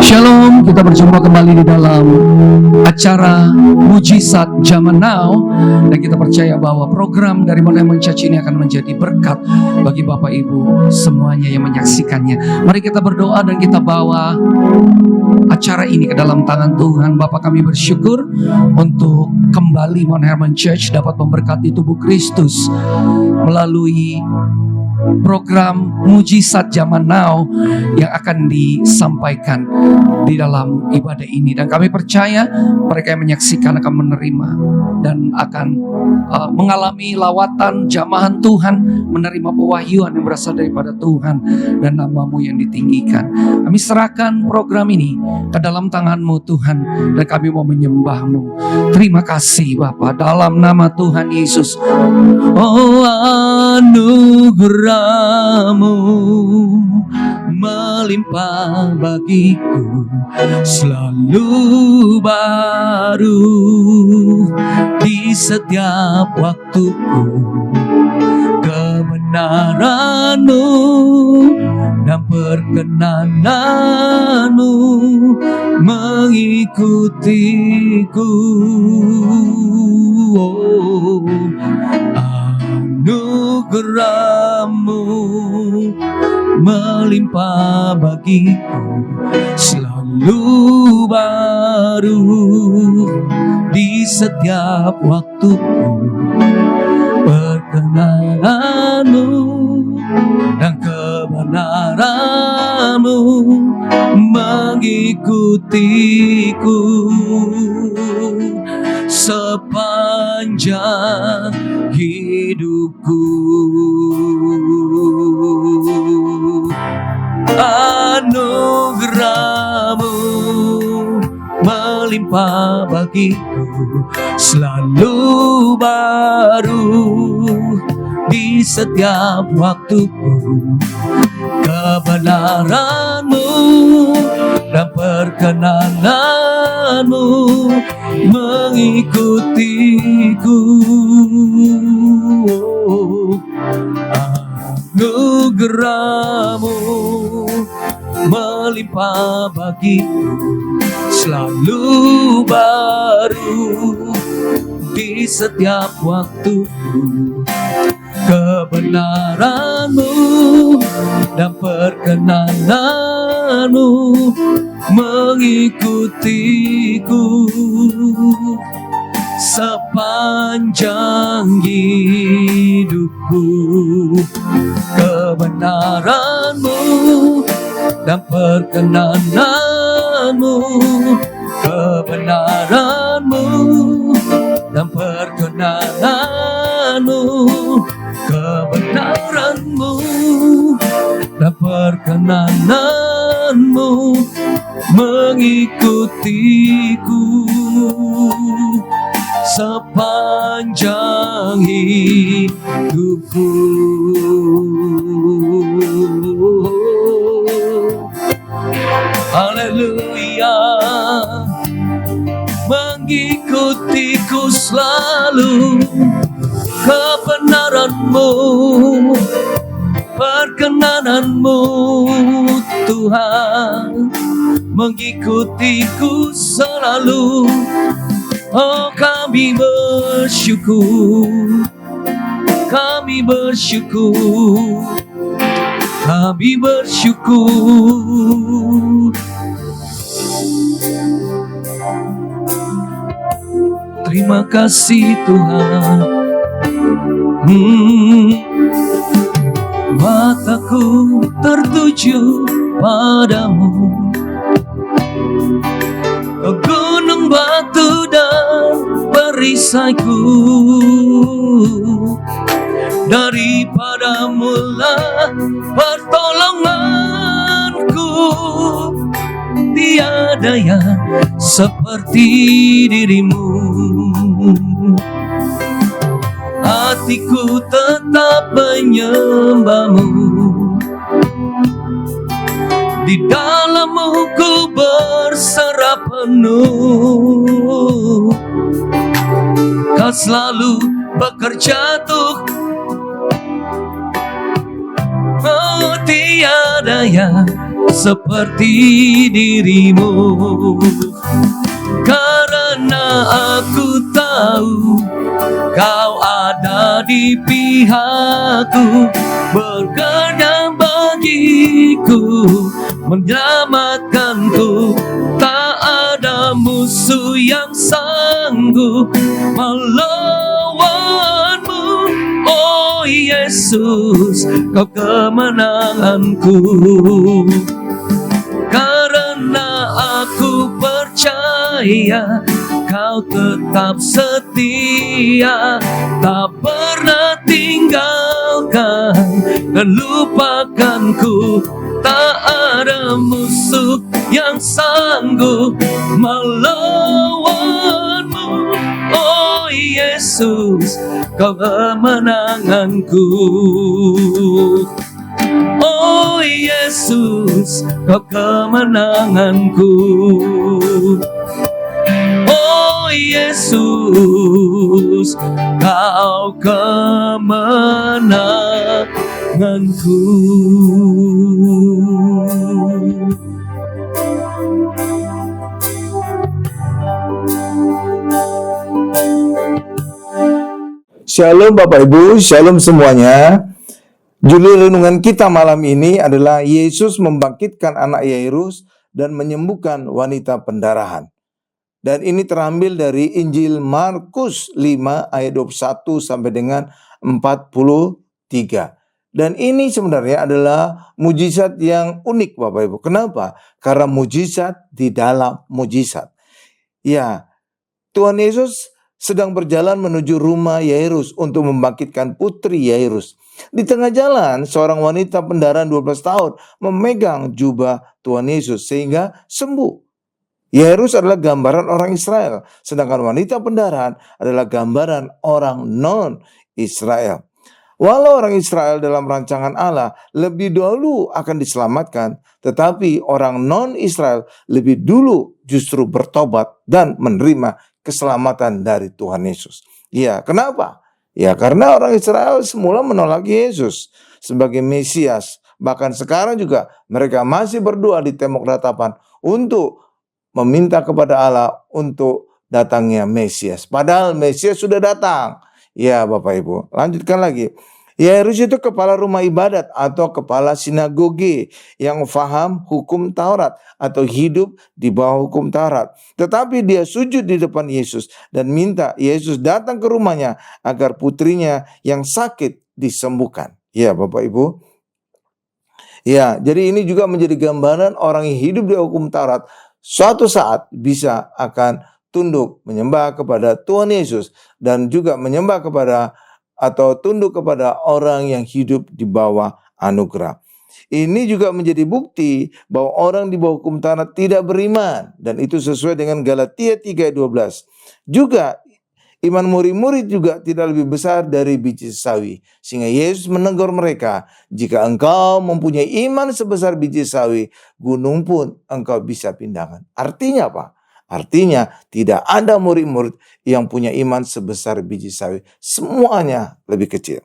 Shalom, kita berjumpa kembali di dalam acara Mujizat Zaman Now. Dan kita percaya bahwa program dari Monument Church ini akan menjadi berkat bagi Bapak Ibu semuanya yang menyaksikannya. Mari kita berdoa dan kita bawa acara ini ke dalam tangan Tuhan. Bapa, kami bersyukur untuk kembali Monument Church dapat memberkati tubuh Kristus melalui program Mujizat Zaman Now yang akan disampaikan di dalam ibadah ini. Dan kami percaya mereka yang menyaksikan akan menerima dan akan mengalami lawatan jamahan Tuhan, menerima pewahyuan yang berasal daripada Tuhan dan nama-Mu yang ditinggikan. Kami serahkan program ini ke dalam tangan-Mu Tuhan, dan kami mau menyembah-Mu. Terima kasih Bapa, dalam nama Tuhan Yesus. Oh, anugerah-Mu melimpah bagiku, selalu baru di setiap waktuku. Kebenaran-Mu dan perkenanan-Mu mengikutiku. Oh, anugerah-Mu melimpah bagiku, selalu baru di setiap waktuku. Perkenanan-Mu dan kebenaran-Mu mengikutiku sepanjang hidupku. Anugerah-Mu melimpah bagiku, selalu baru di setiap waktuku. Kebenaran-Mu dan perkenanan-Mu mengikutiku. Anugerah-Mu melimpah bagiku, selalu baru di setiap waktuku. Kebenaran-Mu dan perkenanan-Mu mengikutiku sepanjang hidupku. Kebenaran-Mu dan perkenanan-Mu, kebenaran-Mu dan perkenanan-Mu, kebenaran-Mu dan perkenanan-Mu mengikutiku sepanjang hidupku. Haleluya, mengikutiku selalu. Kebenaran-Mu, perkenanan-Mu Tuhan mengikutiku selalu. Oh, kami bersyukur, kami bersyukur, kami bersyukur. Terima kasih Tuhan. Mataku tertuju padamu, ke gunung batu dan perisaiku. Daripada-Mu lah pertolonganku, tiada yang seperti diri-Mu. Hatiku tetap menyembah-Mu, di dalam-Mu ku berserah penuh. Kau selalu bekerja untuk tiada yang seperti dirimu. Karena aku tahu Kau ada di pihakku, berkenan bagiku, menyelamatkanku. Tak ada musuh yang sanggup melawanmu. Oh Yesus, Kau kemenanganku. Karena aku percaya Kau tetap setia, tak pernah tinggalkan dan lupakanku. Tak ada musuh yang sanggup melawanmu. Oh Yesus, Kau kemenanganku. Oh Yesus, Kau kemenanganku. Oh Yesus, Kau kemenanganku. Shalom Bapak Ibu, shalom semuanya. Judul renungan kita malam ini adalah Yesus membangkitkan anak Yairus dan menyembuhkan wanita pendarahan. Dan ini terambil dari Injil Markus 5 ayat 21 sampai dengan 43. Dan ini sebenarnya adalah mujizat yang unik Bapak Ibu. Kenapa? Karena mujizat di dalam mujizat. Ya, Tuhan Yesus sedang berjalan menuju rumah Yairus untuk membangkitkan putri Yairus. Di tengah jalan, seorang wanita pendarahan 12 tahun memegang jubah Tuhan Yesus sehingga sembuh. Yairus adalah gambaran orang Israel, sedangkan wanita pendarahan adalah gambaran orang non-Israel. Walau orang Israel dalam rancangan Allah lebih dahulu akan diselamatkan, tetapi orang non-Israel lebih dulu justru bertobat dan menerima keselamatan dari Tuhan Yesus. Ya, kenapa? Ya, karena orang Israel semula menolak Yesus sebagai Mesias. Bahkan sekarang juga mereka masih berdoa di tembok ratapan untuk meminta kepada Allah untuk datangnya Mesias. Padahal Mesias sudah datang. Ya Bapak Ibu, lanjutkan lagi. Yairus itu kepala rumah ibadat atau kepala sinagoge yang faham hukum Taurat atau hidup di bawah hukum Taurat. Tetapi dia sujud di depan Yesus dan minta Yesus datang ke rumahnya agar putrinya yang sakit disembuhkan. Ya Bapak Ibu. Ya, jadi ini juga menjadi gambaran orang yang hidup di hukum Taurat suatu saat bisa akan tunduk menyembah kepada Tuhan Yesus dan juga menyembah kepada atau tunduk kepada orang yang hidup di bawah anugerah. Ini juga menjadi bukti bahwa orang di bawah hukum Taurat tidak beriman, dan itu sesuai dengan Galatia 3:12. Juga iman murid-murid juga tidak lebih besar dari biji sawi. Sehingga Yesus menegur mereka, jika engkau mempunyai iman sebesar biji sawi, gunung pun engkau bisa pindahkan. Artinya apa? Artinya tidak ada murid-murid yang punya iman sebesar biji sawi. Semuanya lebih kecil.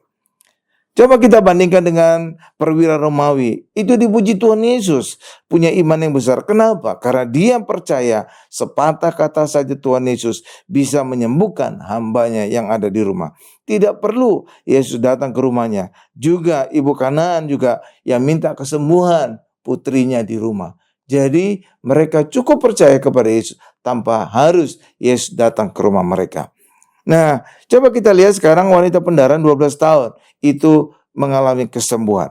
Coba kita bandingkan dengan perwira Romawi. Itu dipuji Tuhan Yesus, punya iman yang besar. Kenapa? Karena dia percaya sepatah kata saja Tuhan Yesus bisa menyembuhkan hambanya yang ada di rumah. Tidak perlu Yesus datang ke rumahnya. Juga ibu Kanaan juga yang minta kesembuhan putrinya di rumah. Jadi mereka cukup percaya kepada Yesus tanpa harus Yesus datang ke rumah mereka. Nah, coba kita lihat sekarang wanita pendarahan 12 tahun itu mengalami kesembuhan.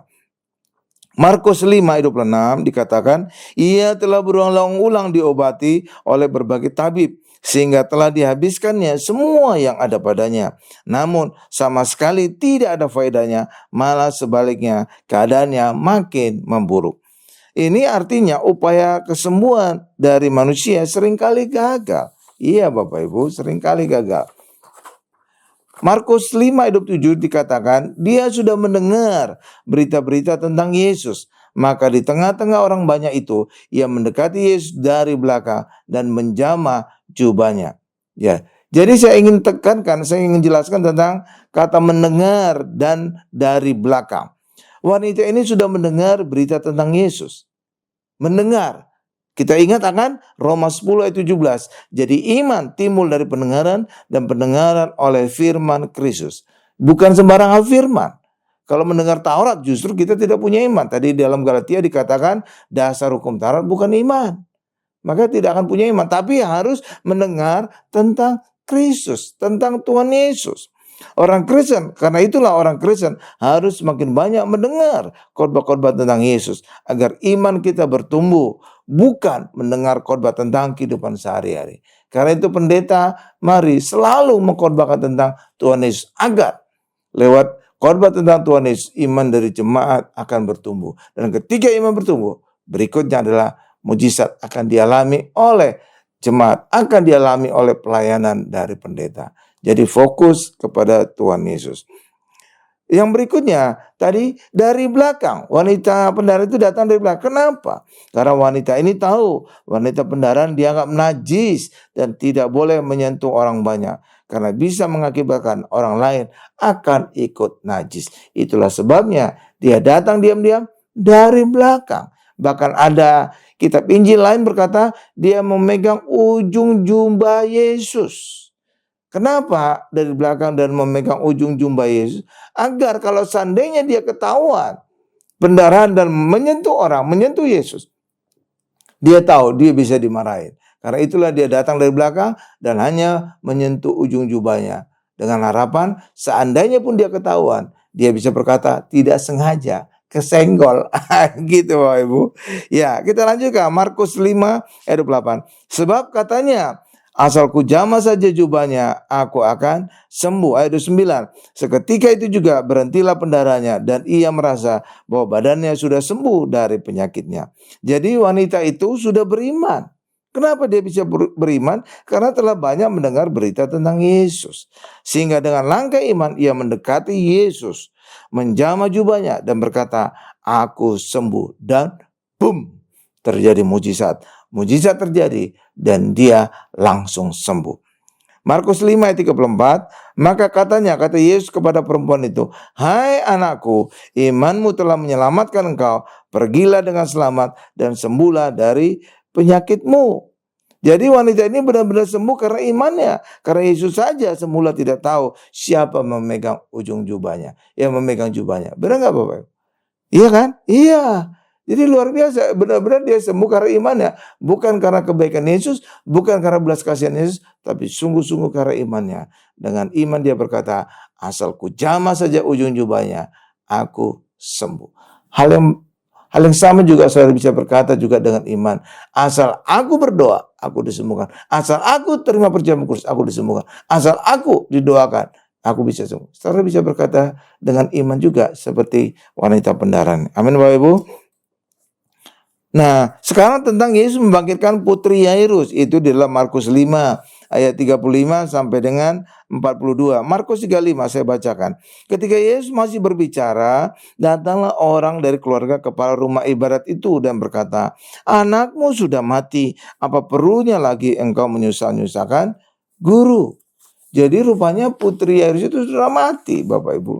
Markus 5:26 dikatakan, ia telah berulang-ulang diobati oleh berbagai tabib sehingga telah dihabiskannya semua yang ada padanya. Namun sama sekali tidak ada faedahnya, malah sebaliknya keadaannya makin memburuk. Ini artinya upaya kesembuhan dari manusia seringkali gagal. Iya Bapak Ibu, seringkali gagal. Markus 5:27 dikatakan, dia sudah mendengar berita-berita tentang Yesus. Maka di tengah-tengah orang banyak itu, ia mendekati Yesus dari belakang dan menjamah jubahnya. Ya, jadi saya ingin tekankan, saya ingin jelaskan tentang kata mendengar dan dari belakang. Wanita ini sudah mendengar berita tentang Yesus. mendengar. Kita ingat akan Roma 10 ayat 17. Jadi iman timbul dari pendengaran dan pendengaran oleh firman Kristus. Bukan sembarang firman. Kalau mendengar Taurat justru kita tidak punya iman. Tadi dalam Galatia dikatakan dasar hukum Taurat bukan iman. Maka tidak akan punya iman. Tapi harus mendengar tentang Kristus, tentang Tuhan Yesus. Orang Kristen, karena itulah orang Kristen harus semakin banyak mendengar khotbah-khotbah tentang Yesus. Agar iman kita bertumbuh, bukan mendengar khotbah tentang kehidupan sehari-hari. Karena itu pendeta, mari selalu mengkhotbahkan tentang Tuhan Yesus. Agar lewat khotbah tentang Tuhan Yesus, iman dari jemaat akan bertumbuh. Dan ketika iman bertumbuh, berikutnya adalah mujizat akan dialami oleh jemaat, akan dialami oleh pelayanan dari pendeta. Jadi fokus kepada Tuhan Yesus. Yang berikutnya, tadi dari belakang. Wanita pendarahan itu datang dari belakang. Kenapa? Karena wanita ini tahu, wanita pendarahan dianggap najis dan tidak boleh menyentuh orang banyak. Karena bisa mengakibatkan orang lain akan ikut najis. Itulah sebabnya dia datang diam-diam dari belakang. Bahkan ada kitab Injil lain berkata dia memegang ujung jubah Yesus. Kenapa dari belakang dan memegang ujung jubah Yesus? Agar kalau seandainya dia ketahuan pendarahan dan menyentuh orang, menyentuh Yesus, dia tahu dia bisa dimarahin. Karena itulah dia datang dari belakang dan hanya menyentuh ujung jubahnya. Dengan harapan seandainya pun dia ketahuan, dia bisa berkata tidak sengaja, kesenggol. Gitu Bapak Ibu. Ya, kita lanjutkan Markus 5 ayat 28. Sebab katanya, asal ku jamah saja jubahnya, aku akan sembuh. Ayat 29. Seketika itu juga berhentilah pendarahannya dan ia merasa bahwa badannya sudah sembuh dari penyakitnya. Jadi wanita itu sudah beriman. Kenapa dia bisa beriman? Karena telah banyak mendengar berita tentang Yesus. Sehingga dengan langkah iman ia mendekati Yesus, menjamah jubahnya dan berkata, aku sembuh. Dan boom, terjadi mujizat. Mujizat terjadi dan dia langsung sembuh. Markus 5 ayat 34, maka kata Yesus kepada perempuan itu, hai anakku, imanmu telah menyelamatkan engkau, pergilah dengan selamat dan sembuhlah dari penyakitmu. Jadi wanita ini benar-benar sembuh karena imannya. Karena Yesus saja semula tidak tahu siapa memegang ujung jubahnya, yang memegang jubahnya. Benar nggak Bapak? Iya kan? Iya. Jadi luar biasa, benar-benar dia sembuh karena imannya. Bukan karena kebaikan Yesus, bukan karena belas kasihan Yesus, tapi sungguh-sungguh karena imannya. Dengan iman dia berkata, asal ku jamah saja ujung jubahnya, aku sembuh. Hal yang sama juga saudara bisa berkata juga dengan iman. Asal aku berdoa, aku disembuhkan. Asal aku terima perjamuan kudus, aku disembuhkan. Asal aku didoakan, aku bisa sembuh. Saudara bisa berkata dengan iman juga seperti wanita pendarahan. Amin Bapak Ibu. Nah, sekarang tentang Yesus membangkitkan putri Yairus. Itu di dalam Markus 5 ayat 35 sampai dengan 42. Markus 35 saya bacakan. Ketika Yesus masih berbicara, datanglah orang dari keluarga kepala rumah ibadat itu dan berkata, anakmu sudah mati, apa perlunya lagi engkau menyusah-nyusahkan guru? Jadi rupanya putri Yairus itu sudah mati Bapak Ibu.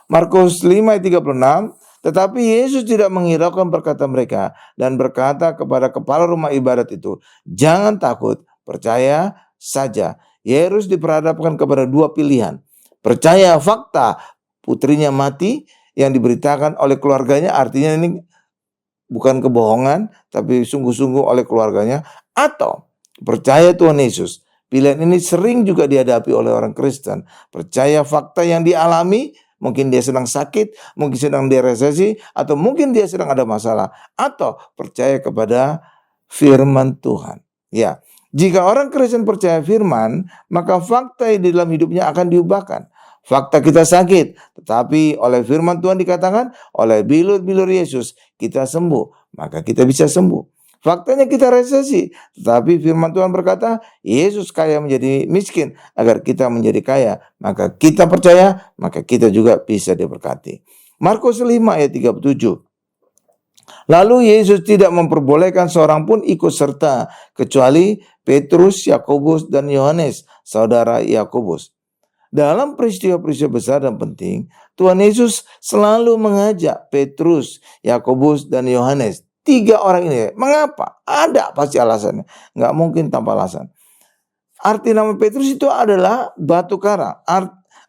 Markus 5 ayat 36. Tetapi Yesus tidak menghiraukan perkataan mereka dan berkata kepada kepala rumah ibadat itu, jangan takut, percaya saja. Yairus diperhadapkan kepada dua pilihan. Percaya fakta putrinya mati yang diberitakan oleh keluarganya, artinya ini bukan kebohongan, tapi sungguh-sungguh oleh keluarganya. Atau percaya Tuhan Yesus. Pilihan ini sering juga dihadapi oleh orang Kristen. Percaya fakta yang dialami, mungkin dia sedang sakit, mungkin sedang dia resesi, atau mungkin dia sedang ada masalah. Atau percaya kepada firman Tuhan. Ya, jika orang Kristen percaya firman, maka fakta di dalam hidupnya akan diubahkan. Fakta kita sakit, tetapi oleh firman Tuhan dikatakan, oleh bilur-bilur Yesus kita sembuh, maka kita bisa sembuh. Faktanya kita resesi, tetapi firman Tuhan berkata, Yesus kaya menjadi miskin agar kita menjadi kaya. Maka kita percaya, maka kita juga bisa diberkati. Markus 5 ayat 37. Lalu Yesus tidak memperbolehkan seorang pun ikut serta, kecuali Petrus, Yakobus, dan Yohanes, saudara Yakobus. Dalam peristiwa-peristiwa besar dan penting, Tuhan Yesus selalu mengajak Petrus, Yakobus, dan Yohanes tiga orang ini. Mengapa? Ada pasti alasannya. Nggak mungkin tanpa alasan. Arti nama Petrus itu adalah batu karang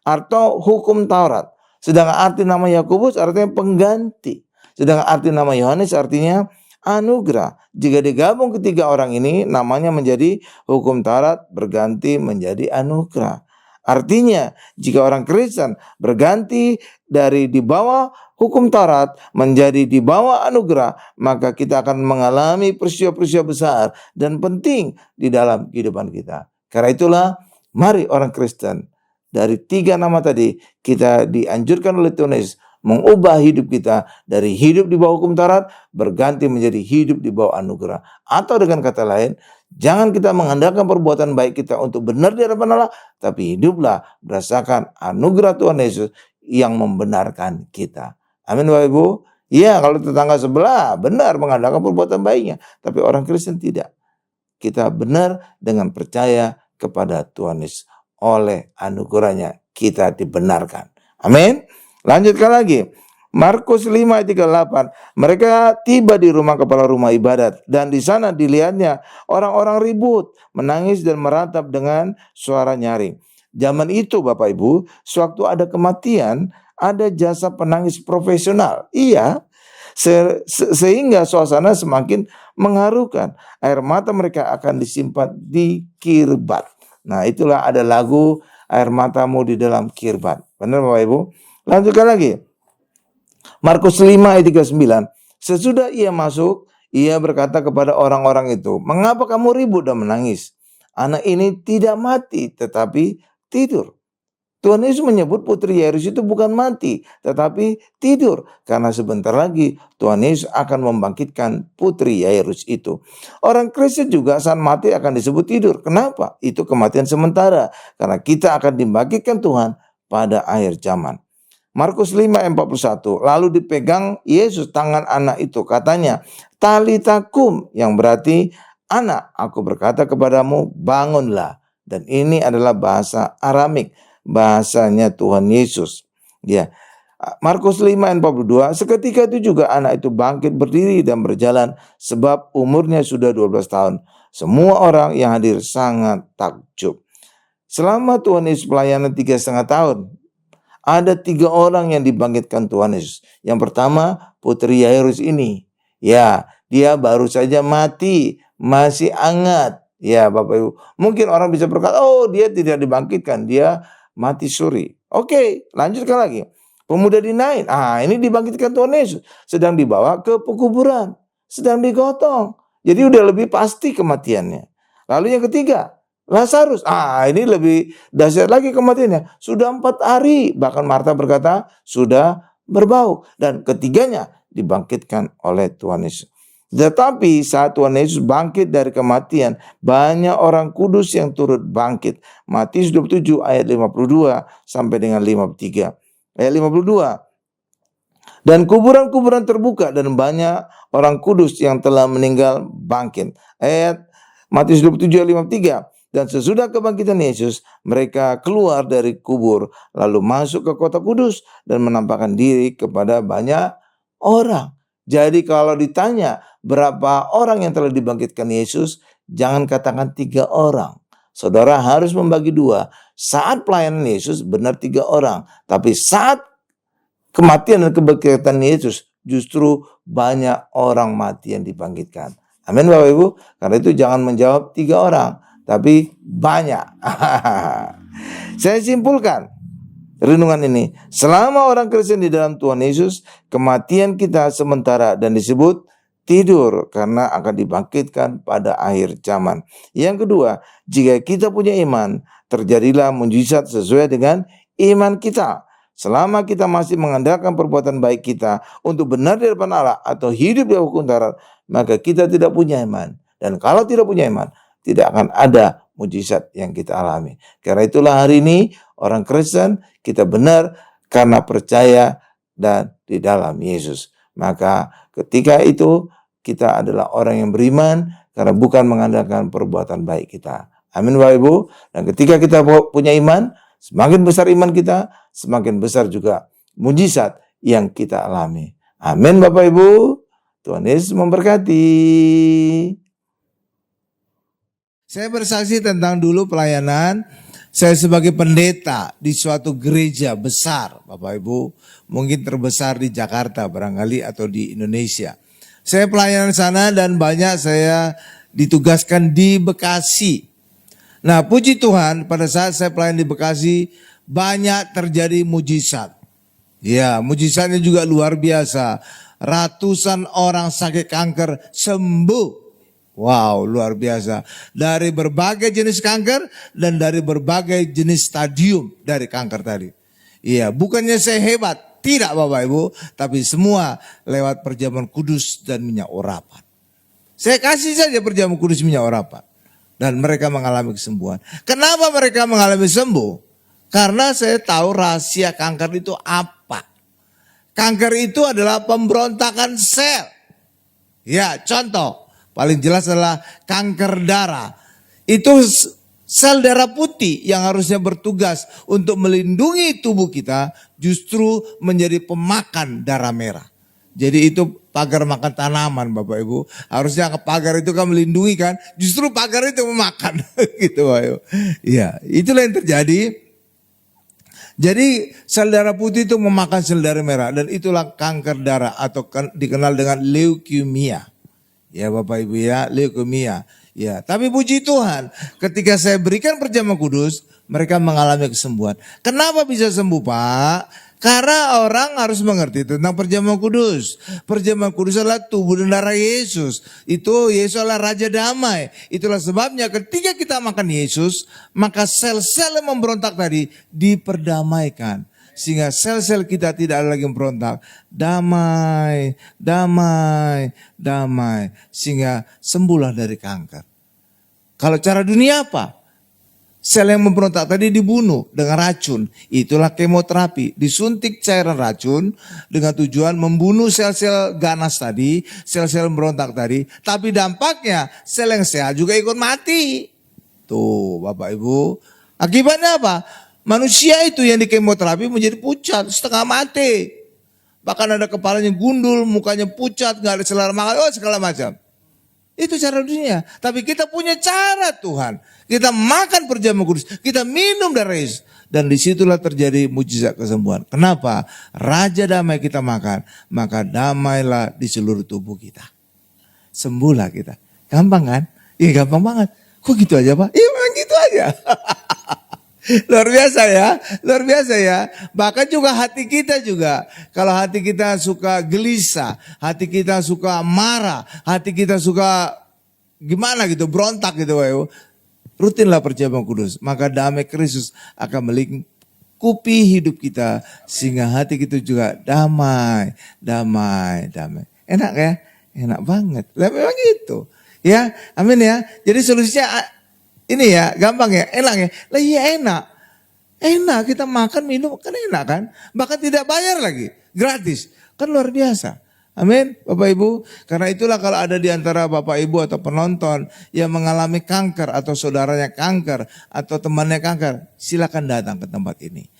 atau hukum Taurat. Sedangkan arti nama Yakobus artinya pengganti. Sedangkan arti nama Yohanes artinya anugerah. Jika digabung ketiga orang ini, namanya menjadi hukum Taurat berganti menjadi anugerah. Artinya, jika orang Kristen berganti dari di bawah hukum Taurat menjadi di bawah anugerah, maka kita akan mengalami peristiwa-peristiwa besar dan penting di dalam kehidupan kita. Karena itulah, mari orang Kristen dari tiga nama tadi, kita dianjurkan oleh Tuhan Yesus mengubah hidup kita dari hidup di bawah hukum Taurat berganti menjadi hidup di bawah anugerah. Atau dengan kata lain, jangan kita mengandalkan perbuatan baik kita untuk benar di hadapan Allah, tapi hiduplah berdasarkan anugerah Tuhan Yesus yang membenarkan kita. Amin Bapak Ibu. Ya, kalau tetangga sebelah benar mengandalkan perbuatan baiknya, tapi orang Kristen tidak. Kita benar dengan percaya kepada Tuhan Yesus. Oleh anugerahnya kita dibenarkan. Amin. Lanjutkan lagi. Markus 5 ayat 38. Mereka tiba di rumah kepala rumah ibadat, dan di sana dilihatnya orang-orang ribut, menangis dan meratap dengan suara nyaring. Zaman itu Bapak Ibu, sewaktu ada kematian, ada jasa penangis profesional. Iya, sehingga suasana semakin mengharukan. Air mata mereka akan disimpan di kirbat. Nah, itulah ada lagu air matamu di dalam kirbat. Benar Bapak Ibu? Lanjutkan lagi. Markus 5 ayat 39. Sesudah ia masuk, ia berkata kepada orang-orang itu, "Mengapa kamu ribut dan menangis? Anak ini tidak mati, tetapi tidur." Tuhan Yesus menyebut putri Yairus itu bukan mati, tetapi tidur. Karena sebentar lagi Tuhan Yesus akan membangkitkan putri Yairus itu. Orang Kristen juga saat mati akan disebut tidur. Kenapa? Itu kematian sementara. Karena kita akan dibangkitkan Tuhan pada akhir zaman. Markus 5 ayat 41. Lalu dipegang Yesus tangan anak itu. Katanya, Talita kum, yang berarti, anak, aku berkata kepadamu, bangunlah. Dan ini adalah bahasa Aramik, bahasanya Tuhan Yesus. Ya. Markus 5 ayat 42. Seketika itu juga anak itu bangkit berdiri dan berjalan, sebab umurnya sudah 12 tahun. Semua orang yang hadir sangat takjub. Selama Tuhan Yesus pelayanan 3,5 tahun, ada 3 orang yang dibangkitkan Tuhan Yesus. Yang pertama, putri Yairus ini. Ya, dia baru saja mati, masih hangat. Ya, Bapak Ibu. Mungkin orang bisa berkata, oh dia tidak dibangkitkan, dia mati suri. Oke, lanjutkan lagi. Pemuda di Nain. Ini dibangkitkan Tuhan Yesus. Sedang dibawa ke pekuburan. Sedang digotong. Jadi udah lebih pasti kematiannya. Lalu yang ketiga, Lazarus. Ini lebih dahsyat lagi kematiannya. Sudah 4 hari. Bahkan Marta berkata sudah berbau. Dan ketiganya dibangkitkan oleh Tuhan Yesus. Tetapi saat Tuhan Yesus bangkit dari kematian, banyak orang kudus yang turut bangkit. Matius 27 ayat 52 sampai dengan 53. Ayat 52. Dan kuburan-kuburan terbuka dan banyak orang kudus yang telah meninggal bangkit. Ayat Matius 27 ayat 53. Dan sesudah kebangkitan Yesus, mereka keluar dari kubur, lalu masuk ke kota kudus dan menampakkan diri kepada banyak orang. Jadi kalau ditanya berapa orang yang telah dibangkitkan Yesus, jangan katakan 3 orang. Saudara harus membagi 2. Saat pelayanan Yesus benar 3 orang. Tapi saat kematian dan kebangkitan Yesus, justru banyak orang mati yang dibangkitkan. Amin Bapak Ibu. Karena itu jangan menjawab 3 orang, tapi banyak. Saya simpulkan renungan ini. Selama orang Kristen di dalam Tuhan Yesus, kematian kita sementara dan disebut tidur karena akan dibangkitkan pada akhir zaman. Yang kedua, jika kita punya iman, terjadilah mujizat sesuai dengan iman kita. Selama kita masih mengandalkan perbuatan baik kita untuk benar di hadapan Allah atau hidup di hukum Taurat, maka kita tidak punya iman. Dan kalau tidak punya iman, tidak akan ada mujizat yang kita alami. Karena itulah hari ini orang Kristen kita benar karena percaya dan di dalam Yesus. Maka ketika itu kita adalah orang yang beriman karena bukan mengandalkan perbuatan baik kita. Amin Bapak Ibu. Dan ketika kita punya iman, semakin besar iman kita, semakin besar juga mujizat yang kita alami. Amin Bapak Ibu. Tuhan Yesus memberkati. Saya bersaksi tentang dulu pelayanan. Saya sebagai pendeta di suatu gereja besar, Bapak Ibu, mungkin terbesar di Jakarta barangkali atau di Indonesia. Saya pelayanan sana dan banyak saya ditugaskan di Bekasi. Nah, puji Tuhan pada saat saya pelayan di Bekasi banyak terjadi mujizat. Ya, mujizatnya juga luar biasa. Ratusan orang sakit kanker sembuh. Wow, luar biasa. Dari berbagai jenis kanker dan dari berbagai jenis stadium dari kanker tadi. Iya, bukannya saya hebat, tidak Bapak Ibu, tapi semua lewat perjamuan kudus dan minyak urapan. Saya kasih saja perjamuan kudus minyak urapan dan mereka mengalami kesembuhan. Kenapa mereka mengalami sembuh? Karena saya tahu rahasia kanker itu apa. Kanker itu adalah pemberontakan sel. Ya, contoh paling jelas adalah kanker darah. Itu sel darah putih yang harusnya bertugas untuk melindungi tubuh kita justru menjadi pemakan darah merah. Jadi itu pagar makan tanaman Bapak Ibu. Harusnya pagar itu kan melindungi kan, justru pagar itu memakan gitu Bapak Ibu. Iya, itulah yang terjadi. Jadi sel darah putih itu memakan sel darah merah dan itulah kanker darah atau dikenal dengan leukemia. Ya Bapak Ibu ya, leukemia. Ya, tapi puji Tuhan, ketika saya berikan perjamuan kudus, mereka mengalami kesembuhan. Kenapa bisa sembuh, Pak? Karena orang harus mengerti tentang perjamuan kudus. Perjamuan kudus adalah tubuh dan darah Yesus. Itu Yesus adalah Raja Damai. Itulah sebabnya ketika kita makan Yesus, maka sel-sel yang memberontak tadi diperdamaikan. Sehingga sel-sel kita tidak ada lagi memberontak. Damai, damai, damai. Sehingga sembuhlah dari kanker. Kalau cara dunia apa? Sel yang memberontak tadi dibunuh dengan racun. Itulah kemoterapi. Disuntik cairan racun dengan tujuan membunuh sel-sel ganas tadi. Sel-sel memberontak tadi. Tapi dampaknya sel yang sehat juga ikut mati. Tuh Bapak Ibu. Akibatnya apa? Manusia itu yang di kemoterapi menjadi pucat, setengah mati. Bahkan ada kepalanya gundul, mukanya pucat, gak ada selera makan, segala macam. Itu cara dunia. Tapi kita punya cara Tuhan. Kita makan perjamuan kudus, kita minum darah Yesus. Dan disitulah terjadi mujizat kesembuhan. Kenapa? Raja damai kita makan, maka damailah di seluruh tubuh kita. Sembuhlah kita. Gampang kan? Iya gampang banget. Kok gitu aja Pak? Iya memang gitu aja. Luar biasa ya, luar biasa ya. Bahkan juga hati kita juga. Kalau hati kita suka gelisah, hati kita suka marah, hati kita suka gimana gitu, berontak gitu. Rutinlah perjamuan kudus. Maka damai Kristus akan melingkupi hidup kita. Sehingga hati kita juga damai, damai, damai. Enak ya? Enak banget. Lah memang gitu. Ya, amin ya. Jadi solusinya ini ya, gampang ya, enak ya. Lah iya enak. Enak kita makan, minum, kan enak kan. Bahkan tidak bayar lagi, gratis. Kan luar biasa. Amin, Bapak Ibu. Karena itulah kalau ada di antara Bapak Ibu atau penonton yang mengalami kanker atau saudaranya kanker atau temannya kanker, silakan datang ke tempat ini.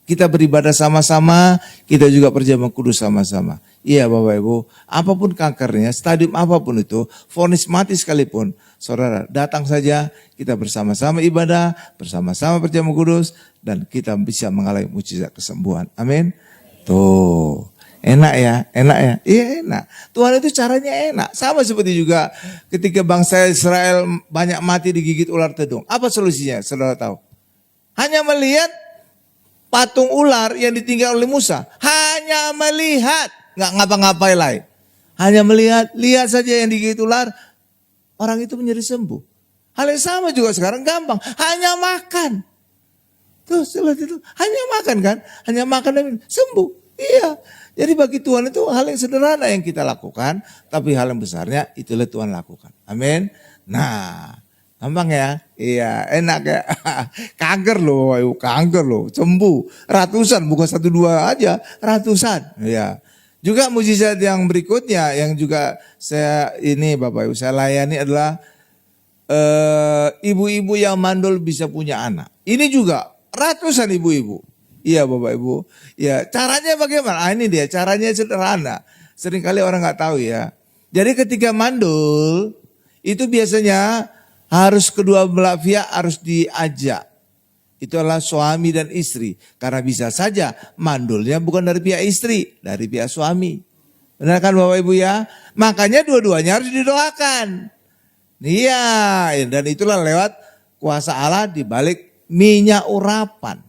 Kita beribadah sama-sama, kita juga perjamuan kudus sama-sama. Iya Bapak Ibu, apapun kankernya, stadium apapun itu, vonis mati sekalipun, saudara datang saja, kita bersama-sama ibadah, bersama-sama perjamuan kudus, dan kita bisa mengalami mujizat kesembuhan. Amin. Tuh, enak ya, enak ya. Iya enak. Tuhan itu caranya enak. Sama seperti juga ketika bangsa Israel banyak mati digigit ular tedung. Apa solusinya? Saudara tahu? Hanya melihat patung ular yang ditinggal oleh Musa. Hanya melihat. Nggak ngapa-ngapain lain. Hanya melihat. Lihat saja yang digigit ular. Orang itu menjadi sembuh. Hal yang sama juga sekarang gampang. Hanya makan. Tuh setelah itu. Hanya makan kan. Hanya makan dan minum. Sembuh. Iya. Jadi bagi Tuhan itu hal yang sederhana yang kita lakukan. Tapi hal yang besarnya itulah Tuhan lakukan. Amin. Nah. Gampang ya? Iya, enak ya. Kanker loh, kanker loh, sembuh. Ratusan, bukan 1-2 aja, ratusan. Iya. Juga mujizat yang berikutnya yang juga saya ini Bapak Ibu saya layani adalah ibu-ibu yang mandul bisa punya anak. Ini juga ratusan ibu-ibu. Iya Bapak Ibu. Ya, caranya bagaimana? Ini dia, caranya sederhana. Seringkali orang nggak tahu ya. Jadi ketika mandul itu biasanya harus kedua belah pihak harus diajak. Itu adalah suami dan istri. Karena bisa saja mandulnya bukan dari pihak istri, dari pihak suami. Benar kan Bapak Ibu ya? Makanya dua-duanya harus didoakan. Iya, dan itulah lewat kuasa Allah di balik minyak urapan.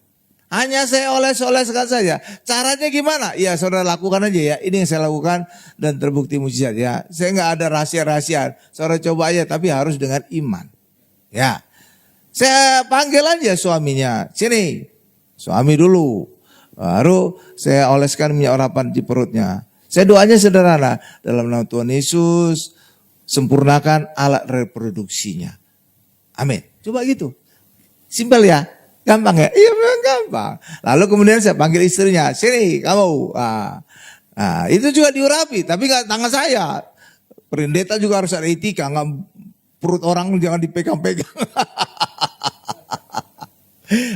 Hanya saya oles-oleskan saja. Caranya gimana? Ya saudara lakukan aja ya. Ini yang saya lakukan dan terbukti mujizat ya. Saya nggak ada rahasia-rahasiaan. Saudara coba aja tapi harus dengan iman. Ya. Saya panggil aja suaminya. Sini. Suami dulu. Baru saya oleskan minyak urapan di perutnya. Saya doanya sederhana. Dalam nama Tuhan Yesus, sempurnakan alat reproduksinya. Amin. Coba gitu. Simpel ya. Gampang ya? Iya memang gampang. Lalu kemudian saya panggil istrinya, sini kamu. Nah, itu juga diurapi, tapi nggak tangan saya. Pendeta juga harus ada etika, nggak perut orang jangan dipegang-pegang.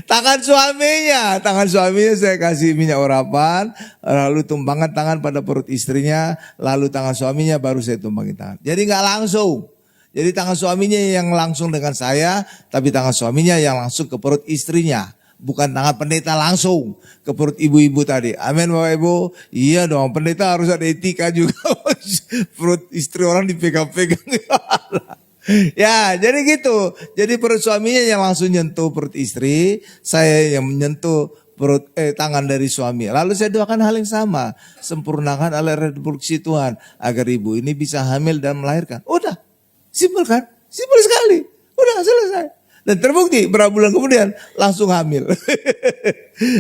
Tangan suaminya saya kasih minyak urapan, lalu tumbangkan tangan pada perut istrinya, lalu tangan suaminya baru saya tumbangin tangan. Jadi nggak langsung. Jadi tangan suaminya yang langsung dengan saya, tapi tangan suaminya yang langsung ke perut istrinya. Bukan tangan pendeta langsung ke perut ibu-ibu tadi. Amin Bapak Ibu. Iya dong, pendeta harus ada etika juga. Perut istri orang dipegang-pegang. Ya jadi gitu. Jadi perut suaminya yang langsung nyentuh perut istri, saya yang menyentuh tangan dari suami. Lalu saya doakan hal yang sama. Sempurnakan alat reproduksi Tuhan. Agar ibu ini bisa hamil dan melahirkan. Udah. Simpel kan? Simpel sekali. Udah selesai. Dan terbukti berapa bulan kemudian langsung hamil.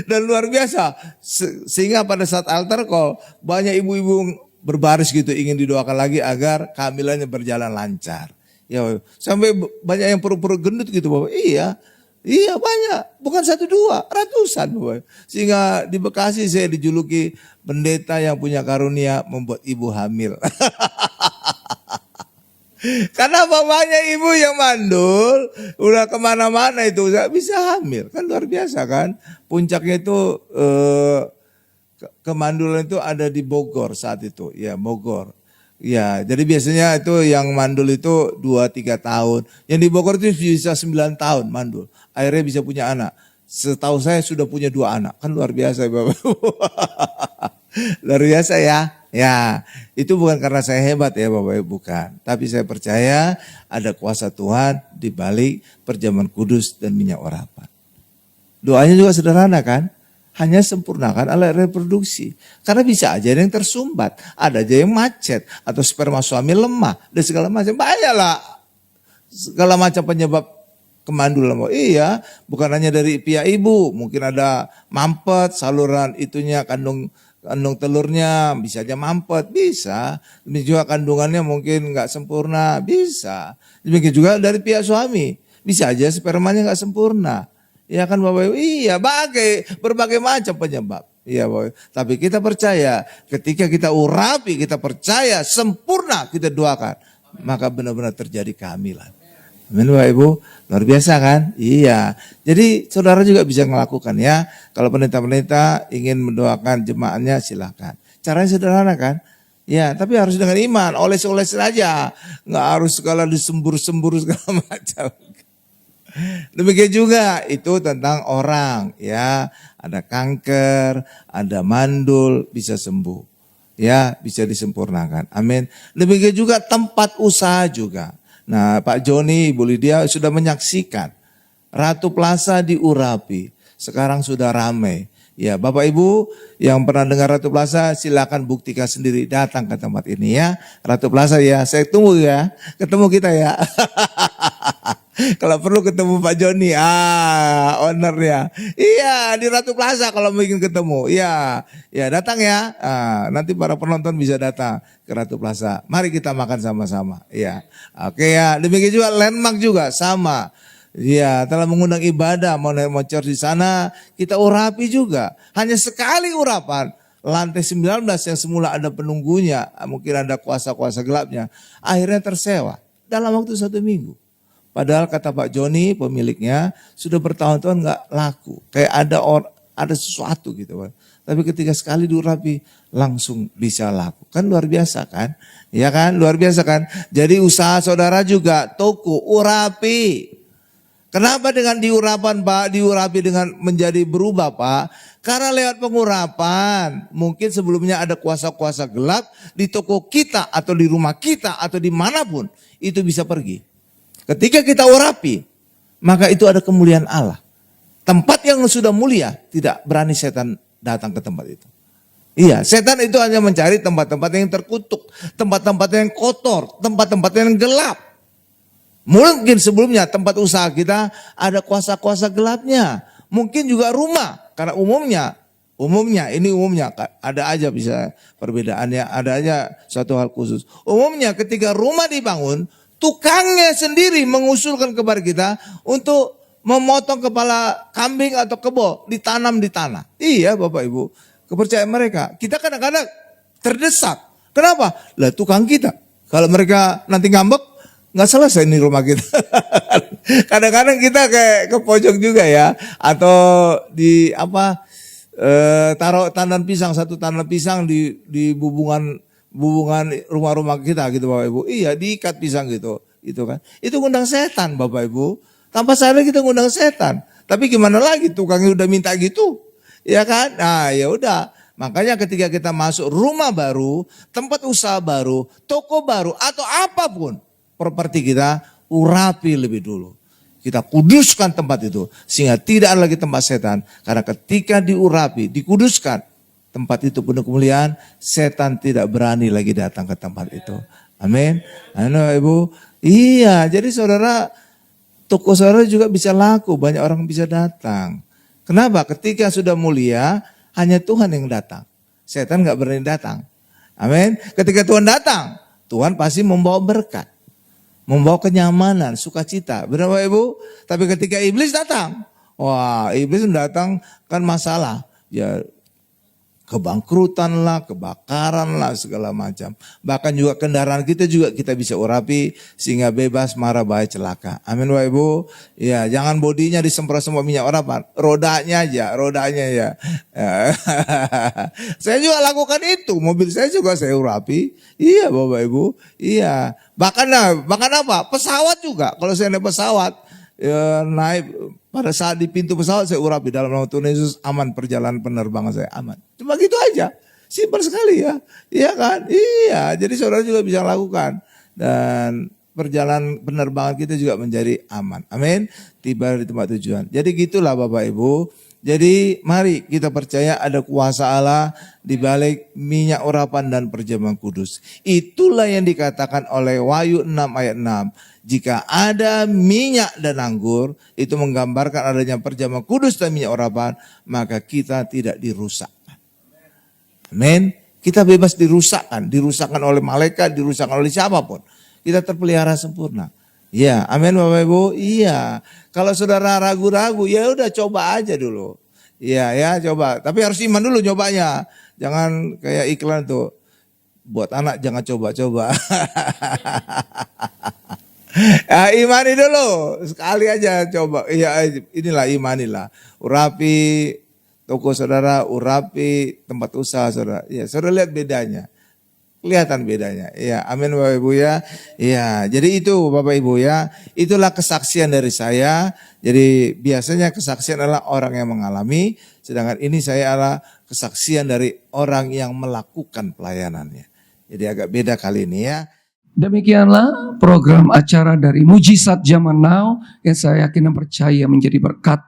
Dan luar biasa. Sehingga pada saat altar call banyak ibu-ibu berbaris gitu ingin didoakan lagi agar kehamilannya berjalan lancar. Ya, sampai banyak yang perut-perut gendut gitu Bapak. Iya banyak. Bukan 1, 2, ratusan Bapak. Sehingga di Bekasi saya dijuluki pendeta yang punya karunia membuat ibu hamil. Karena bapaknya ibu yang mandul, udah kemana-mana itu bisa hamil. Kan luar biasa kan. Puncaknya itu kemandulan itu ada di Bogor saat itu. Ya Bogor. Ya jadi biasanya itu yang mandul itu 2-3 tahun. Yang di Bogor itu bisa 9 tahun mandul. Akhirnya bisa punya anak. Setahu saya sudah punya 2 anak. Kan luar biasa Bapak. Luar biasa ya. Ya, itu bukan karena saya hebat ya Bapak Ibu, bukan. Tapi saya percaya ada kuasa Tuhan di balik perjamuan kudus dan minyak urapan. Doanya juga sederhana kan? Hanya sempurnakan alat reproduksi. Karena bisa aja ada yang tersumbat, ada aja yang macet, atau sperma suami lemah, dan segala macam. Banyaklah segala macam penyebab kemandulan. Iya, bukan hanya dari pihak ibu, mungkin ada mampet, saluran itunya kandung telurnya bisa aja mampet, bisa. Demikian juga kandungannya mungkin nggak sempurna, bisa. Demikian juga dari pihak suami, bisa aja spermanya nggak sempurna. Ya kan Bapak Ibu, iya berbagai macam penyebab. Iya Bapak Ibu. Tapi kita percaya ketika kita urapi, kita percaya sempurna kita doakan, maka benar-benar terjadi kehamilan. Amin Bapak Ibu, luar biasa kan? Iya, jadi saudara juga bisa melakukan ya. Kalau pendeta-pendeta ingin mendoakan jemaatnya silakan. Caranya sederhana kan? Ya, tapi harus dengan iman, oles-oles saja. Nggak harus segala disembur-sembur segala macam. Demikian juga itu tentang orang ya. Ada kanker, ada mandul, bisa sembuh. Ya, bisa disempurnakan. Amin. Demikian juga tempat usaha juga. Nah Pak Joni, Ibu Lydia sudah menyaksikan Ratu Plaza diurapi. Sekarang sudah ramai. Ya Bapak Ibu yang pernah dengar Ratu Plaza silakan buktikan sendiri. Datang ke tempat ini ya. Ratu Plaza ya, saya tunggu ya. Ketemu kita ya. Kalau perlu ketemu Pak Joni, ownernya. Iya di Ratu Plaza kalau ingin ketemu. Iya, ya datang ya. Nanti para penonton bisa datang ke Ratu Plaza. Mari kita makan sama-sama. Iya, oke ya. Demikian juga Landmark juga sama. Iya, telah mengundang ibadah mau church di sana. Kita urapi juga. Hanya sekali urapan. Lantai 19 yang semula ada penunggunya, mungkin ada kuasa-kuasa gelapnya. Akhirnya tersewa dalam waktu 1 minggu. Padahal kata Pak Joni pemiliknya sudah bertahun-tahun gak laku. Kayak ada ada sesuatu gitu Pak. Tapi ketika sekali diurapi langsung bisa laku. Kan luar biasa kan? Ya kan, luar biasa kan? Jadi usaha saudara juga, toko, urapi. Kenapa dengan diurapan Pak, diurapi dengan menjadi berubah Pak? Karena lewat pengurapan, mungkin sebelumnya ada kuasa-kuasa gelap di toko kita atau di rumah kita atau dimanapun, itu bisa pergi. Ketika kita urapi, maka itu ada kemuliaan Allah. Tempat yang sudah mulia, tidak berani setan datang ke tempat itu. Iya, setan itu hanya mencari tempat-tempat yang terkutuk, tempat-tempat yang kotor, tempat-tempat yang gelap. Mungkin sebelumnya tempat usaha kita ada kuasa-kuasa gelapnya. Mungkin juga rumah, karena umumnya ada aja bisa perbedaannya, ada aja suatu hal khusus. Umumnya ketika rumah dibangun, tukangnya sendiri mengusulkan kepada kita untuk memotong kepala kambing atau kebo, ditanam di tanah. Iya Bapak Ibu, kepercayaan mereka. Kita kadang-kadang terdesak. Kenapa? Lah tukang kita. Kalau mereka nanti ngambek, nggak selesai nih rumah kita. Kadang-kadang kita kayak ke pojok juga ya, atau di taruh tandan pisang, satu tandan pisang di bubungan rumah-rumah kita gitu Bapak Ibu. Iya, diikat pisang gitu, kan. Itu ngundang setan Bapak Ibu. Tanpa sadar kita ngundang setan. Tapi gimana lagi, tukangnya udah minta gitu, ya kan? Nah ya udah. Makanya ketika kita masuk rumah baru, tempat usaha baru, toko baru atau apapun, properti kita urapi lebih dulu. Kita kuduskan tempat itu sehingga tidak ada lagi tempat setan. Karena ketika diurapi, dikuduskan, tempat itu penuh kemuliaan, setan tidak berani lagi datang ke tempat itu. Amin. Halo Ibu. Iya, jadi saudara, toko saudara juga bisa laku, banyak orang bisa datang. Kenapa? Ketika sudah mulia, hanya Tuhan yang datang. Setan gak berani datang. Amin. Ketika Tuhan datang, Tuhan pasti membawa berkat. Membawa kenyamanan, sukacita. Benar Bapak Ibu? Tapi ketika iblis datang, wah iblis datang kan masalah. Ya kebangkrutan lah, kebakaran lah, segala macam. Bahkan juga kendaraan kita juga kita bisa urapi sehingga bebas mara bahaya celaka. Amin Bapak Ibu. Ya, jangan bodinya disemprot-semprot minyak urapan, rodanya aja. Ya. Saya juga lakukan itu, mobil saya juga saya urapi. Iya Bapak Ibu. Iya. Bahkan apa? Pesawat juga. Kalau saya naik pesawat, ya, naik pada saat di pintu pesawat saya urapi dalam nama Tuhan Yesus, aman perjalanan penerbangan saya, aman. Cuma gitu aja, simpel sekali ya, iya kan? Iya, jadi saudara juga bisa lakukan dan perjalanan penerbangan kita juga menjadi aman. Amin. Tiba di tempat tujuan. Jadi gitulah Bapak Ibu. Jadi mari kita percaya ada kuasa Allah di balik minyak urapan dan perjamuan kudus. Itulah yang dikatakan oleh Wahyu 6 ayat 6. Jika ada minyak dan anggur, itu menggambarkan adanya perjamuan kudus dan minyak urapan, maka kita tidak dirusakkan. Amin. Kita bebas dirusakkan oleh malaikat, dirusakkan oleh siapapun. Kita terpelihara sempurna. Ya, amin Bapak Ibu. Iya. Kalau saudara ragu-ragu, ya udah coba aja dulu. Iya ya, coba. Tapi harus iman dulu nyobanya. Jangan kayak iklan tuh. Buat anak jangan coba-coba. Ya, imani dulu. Sekali aja coba. Iya, inilah imanilah. Urapi toko saudara, urapi tempat usaha saudara. Ya, saudara lihat bedanya. Kelihatan bedanya. Ya, amin Bapak Ibu ya. Ya, jadi itu Bapak Ibu ya. Itulah kesaksian dari saya. Jadi biasanya kesaksian adalah orang yang mengalami, sedangkan ini saya adalah kesaksian dari orang yang melakukan pelayanannya. Jadi agak beda kali ini ya. Demikianlah program acara dari Mujizat Zaman Now yang saya yakin dan percaya menjadi berkat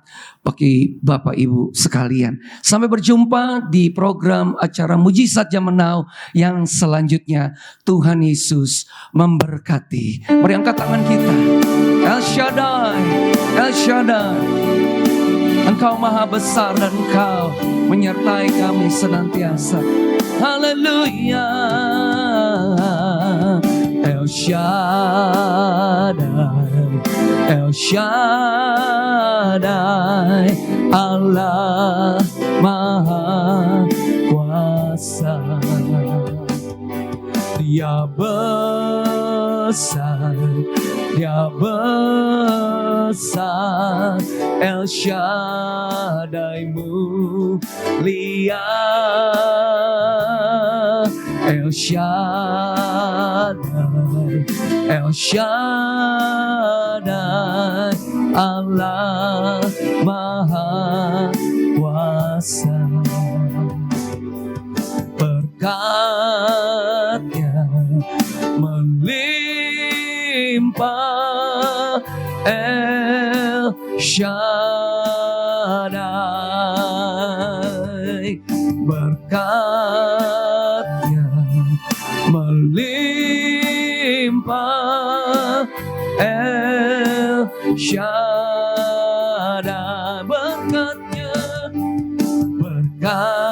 bagi Bapak Ibu sekalian. Sampai berjumpa di program acara Mujizat Zaman Now yang selanjutnya. Tuhan Yesus memberkati. Mari angkat tangan kita. El Shaddai, El Shaddai. Engkau maha besar dan Engkau menyertai kami senantiasa. Haleluya. El Shaddai, El Shaddai, Allah Maha Kuasa. Dia besar, Dia besar, El Shaddai mulia, El Shaddai, El Shaddai, Allah Maha Kuasa. Berkat-Nya melimpah, El Shaddai. Berkat-Nya melimpah, El Shaddai. Berkat-Nya, berkat